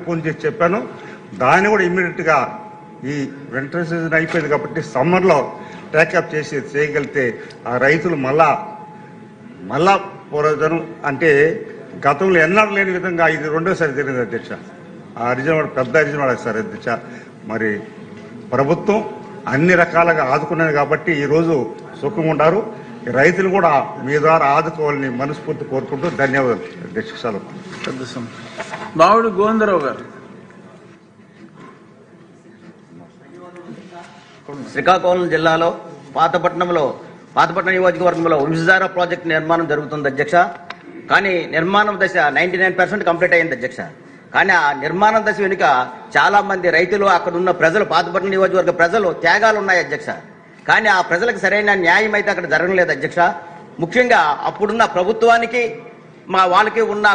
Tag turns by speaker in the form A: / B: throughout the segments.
A: Phone చేసి చెప్పాను. దాన్ని కూడా ఇమ్మీడియట్గా ఈ వింటర్ సీజన్ అయిపోయింది కాబట్టి సమ్మర్లో ట్యాకప్ చేసి చేయగలిగితే ఆ రైతులు మళ్ళా పూర్వజనం అంటే గతంలో ఎన్నడూ లేని విధంగా ఇది రెండోసారి జరిగింది అధ్యక్ష. ఆ అర్జునవాడ పెద్ద అర్జునవాడ సార్ అధ్యక్ష. మరి ప్రభుత్వం అన్ని రకాలుగా ఆదుకున్నది కాబట్టి ఈరోజు సుఖంగా ఉంటారు. రైతులు కూడా మీ ద్వారా ఆదుకోవాలని మనస్ఫూర్తి కోరుకుంటూ ధన్యవాదాలు అధ్యక్ష. సెలవు.
B: మామిడి గోవిందరావు గారు.
C: శ్రీకాకుళం జిల్లాలో పాతపట్నం నియోజకవర్గంలో వంశధార ప్రాజెక్టు నిర్మాణం జరుగుతుంది అధ్యక్ష. కానీ నిర్మాణం దశ 99% కంప్లీట్ అయింది అధ్యక్ష. కానీ ఆ నిర్మాణం దశ వెనుక చాలా మంది రైతులు, అక్కడ ఉన్న ప్రజలు, పాతపట్నం నియోజకవర్గ ప్రజలు త్యాగాలు ఉన్నాయి అధ్యక్ష. కానీ ఆ ప్రజలకు సరైన న్యాయం అయితే అక్కడ జరగలేదు అధ్యక్ష. ముఖ్యంగా అప్పుడున్న ప్రభుత్వానికి వాళ్ళకి ఉన్న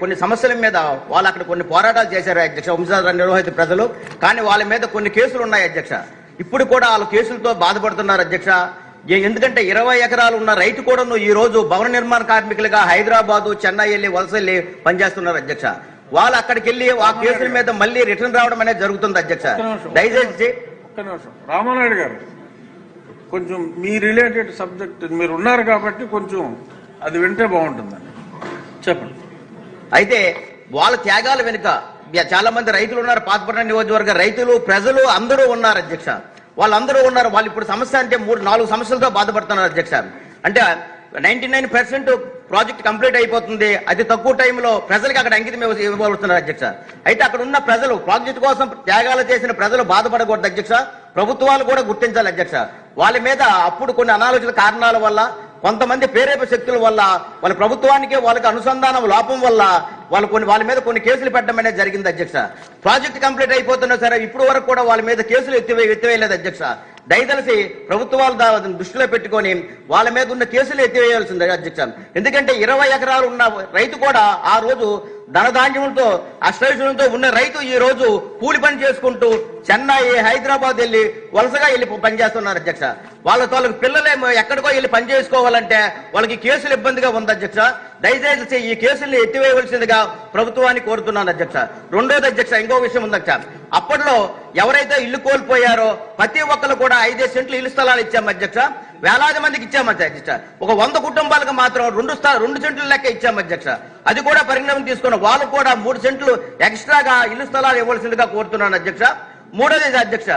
C: కొన్ని సమస్యల మీద వాళ్ళు అక్కడ కొన్ని పోరాటాలు చేశారు అధ్యక్ష, వంశధార నిర్వహిత ప్రజలు. కానీ వాళ్ళ మీద కొన్ని కేసులు ఉన్నాయి అధ్యక్ష. ఇప్పుడు కూడా వాళ్ళు కేసులతో బాధపడుతున్నారు అధ్యక్ష. ఎందుకంటే 20 ఎకరాలు ఉన్న రైతు కూడా ఈ రోజు భవన నిర్మాణ కార్మికులుగా హైదరాబాదు, చెన్నై వెళ్ళి వలస వెళ్ళి పనిచేస్తున్నారు అధ్యక్ష. వాళ్ళు అక్కడికి వెళ్ళి ఆ కేసుల మీద మళ్ళీ రిటర్న్ రావడం అనేది జరుగుతుంది అధ్యక్ష. దయచేసి
B: రామానాయుడు గారు, కొంచెం మీ రిలేటెడ్ సబ్జెక్ట్ మీరు ఉన్నారు కాబట్టి కొంచెం అది వింటే బాగుంటుందని చెప్పండి.
C: అయితే వాళ్ళ త్యాగాల వెనుక చాలా మంది రైతులు ఉన్నారు. పాతపట్నం నియోజకవర్గ రైతులు, ప్రజలు అందరూ ఉన్నారు అధ్యక్ష. వాళ్ళందరూ ఉన్నారు. వాళ్ళు ఇప్పుడు సమస్య అంటే 3-4 సమస్యలతో బాధపడుతున్నారు అధ్యక్ష. అంటే 99% ప్రాజెక్ట్ కంప్లీట్ అయిపోతుంది, అతి తక్కువ టైంలో ప్రజలకు అక్కడ అంకితం ఇవ్వబడుతున్నారు అధ్యక్ష. అయితే అక్కడ ఉన్న ప్రజలు, ప్రాజెక్టు కోసం త్యాగాలు చేసిన ప్రజలు బాధపడకూడదు అధ్యక్ష. ప్రభుత్వాలు కూడా గుర్తించాలి అధ్యక్ష. వాళ్ళ మీద అప్పుడు కొన్ని అనాలోచిత కారణాల వల్ల, కొంతమంది ప్రేరేప శక్తుల వల్ల, వాళ్ళ ప్రభుత్వానికి వాళ్ళకి అనుసంధానం లోపం వల్ల వాళ్ళ మీద కొన్ని కేసులు పెట్టడం అనేది జరిగింది అధ్యక్ష. ప్రాజెక్ట్ కంప్లీట్ అయిపోతున్నా సరే ఇప్పుడు వరకు కూడా వాళ్ళ మీద కేసులు ఎత్తివేయలేదు అధ్యక్ష. దయతలిసి ప్రభుత్వాలు దృష్టిలో పెట్టుకొని వాళ్ళ మీద ఉన్న కేసులు ఎత్తివేయాల్సిందే అధ్యక్ష. ఎందుకంటే 20 ఎకరాలు ఉన్న రైతు కూడా ఆ రోజు ధనధాన్యములతో అష్టైశ్వర్యంతో ఉన్న రైతు ఈ రోజు కూలి పని చేసుకుంటూ చెన్నై, హైదరాబాద్ వెళ్ళి వలసగా వెళ్ళి పనిచేస్తున్నారు అధ్యక్ష. వాళ్ళకి పిల్లలేమో ఎక్కడికో వెళ్ళి పని చేసుకోవాలంటే వాళ్ళకి కేసులు ఇబ్బందిగా ఉంది అధ్యక్ష. దయచేసి ఈ కేసుల్ని ఎత్తివేయవలసిందిగా ప్రభుత్వాన్ని కోరుతున్నాను అధ్యక్ష. రెండోది అధ్యక్ష, ఇంకో విషయం ఉంది అధ్యక్ష. అప్పట్లో ఎవరైతే ఇల్లు కోల్పోయారో ప్రతి ఒక్కరు కూడా 5 సెంట్లు ఇల్లు స్థలాలు ఇచ్చాము అధ్యక్ష. వేలాది మందికి ఇచ్చాము అధ్యక్ష. ఒక 100 కుటుంబాలకు మాత్రం 2 సెంట్లు లెక్క ఇచ్చాము అధ్యక్ష. అది కూడా పరిణామం తీసుకున్న వాళ్ళు కూడా 3 సెంట్లు ఎక్స్ట్రాగా ఇల్లు స్థలాలు ఇవ్వాల్సిందిగా కోరుతున్నాను అధ్యక్ష. మూడోది అధ్యక్ష,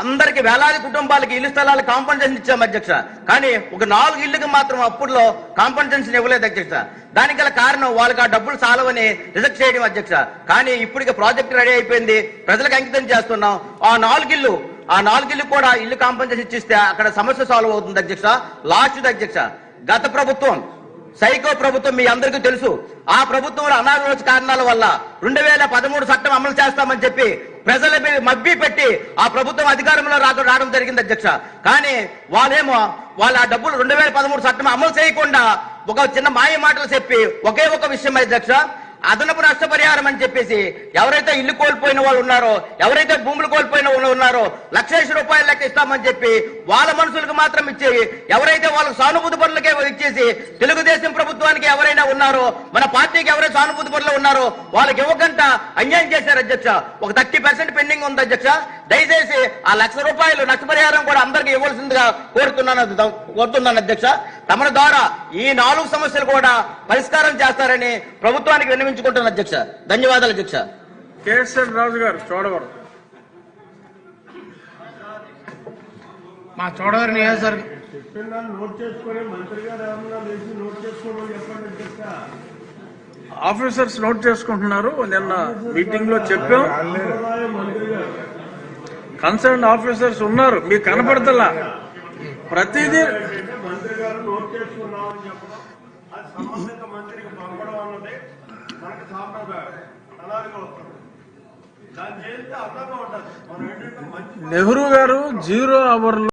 C: అందరికి వేలాది కుటుంబాలకి ఇల్లు స్థలాలు కాంపన్సేషన్ ఇచ్చాము అధ్యక్ష. కానీ ఒక 4 ఇళ్లకు మాత్రం అప్పుడులో కాంపన్సేషన్ ఇవ్వలేదు అధ్యక్ష. దానికి గల కారణం వాళ్ళకి ఆ డబ్బులు చాలవని రిజెక్ట్ చేయడం అధ్యక్ష. కానీ ఇప్పటికి ప్రాజెక్ట్ రెడీ అయిపోయింది, ప్రజలకు అంకితం చేస్తున్నాం. ఆ 4 ఇల్లు కూడా ఇల్లు కాంపన్సేషన్ ఇచ్చిస్తే అక్కడ సమస్య సాల్వ్ అవుతుంది అధ్యక్ష. లాస్ట్ అధ్యక్ష, గత ప్రభుత్వం సైకో ప్రభుత్వం మీ అందరికీ తెలుసు. ఆ ప్రభుత్వంలో అనాలోచిత కారణాల వల్ల 2013 చట్టం అమలు చేస్తామని చెప్పి ప్రజల మబ్బి పెట్టి ఆ ప్రభుత్వం అధికారంలో రావడం జరిగింది అధ్యక్ష. కానీ వాళ్ళేమో వాళ్ళ ఆ డబ్బులు 2013 చట్టం అమలు చేయకుండా ఒక చిన్న మాయ మాటలు చెప్పి ఒకే ఒక విషయం అధ్యక్ష, అదనపు నష్టపరిహారం అని చెప్పేసి ఎవరైతే ఇల్లు కోల్పోయిన వాళ్ళు ఉన్నారో, ఎవరైతే భూములు కోల్పోయిన వాళ్ళు ఉన్నారో 1,00,000 రూపాయలు లెక్క ఇస్తామని చెప్పి వాళ్ళ మనుషులకు మాత్రం ఇచ్చేవి. ఎవరైతే వాళ్ళకి సానుభూతి పనులకే ఇచ్చేసి తెలుగుదేశం ప్రభుత్వానికి ఎవరైనా ఉన్నారో, మన పార్టీకి ఎవరైతే సానుభూతి పనులు ఉన్నారో వాళ్ళకి ఇవ్వకుండా అన్యాయం చేశారు అధ్యక్ష. ఒక 30% పెండింగ్ ఉంది అధ్యక్ష. దయచేసి ఆ 1,00,000 రూపాయలు నష్టపరిహారం కూడా అందరికీ ఇవ్వాల్సిందిగా కోరుతున్నాను అధ్యక్ష. తమ ద్వారా ఈ 4 సమస్యలు కూడా పరిష్కారం చేస్తారని ప్రభుత్వానికి విన్నవించుకుంటున్నాను అధ్యక్ష. ధన్యవాదాలు అధ్యక్ష.
B: కేఎస్ఎన్ రాజు గారు, చోడవరం.
D: మా చోడవరం నియోజకవర్గం
B: ఆఫీసర్స్ నోట్ చేసుకుంటున్నారు. నిన్న మీటింగ్ లో చెప్పాం, కన్సర్న్ ఆఫీసర్స్ ఉన్నారు, మీకు కనపడతలా ప్రతిదీ.
A: మంత్రి గారు నోట్ చేసుకున్నామని చెప్పడం, అది సంబంధిత మంత్రికి పంపడం అన్నది మనకి సాంప్రదాయం, అలాగే వస్తుంది. దాన్ని చేస్తే అందంగా ఉంటుంది. మనం ఏంటంటే
B: నెహ్రూ గారు 0 అవర్లో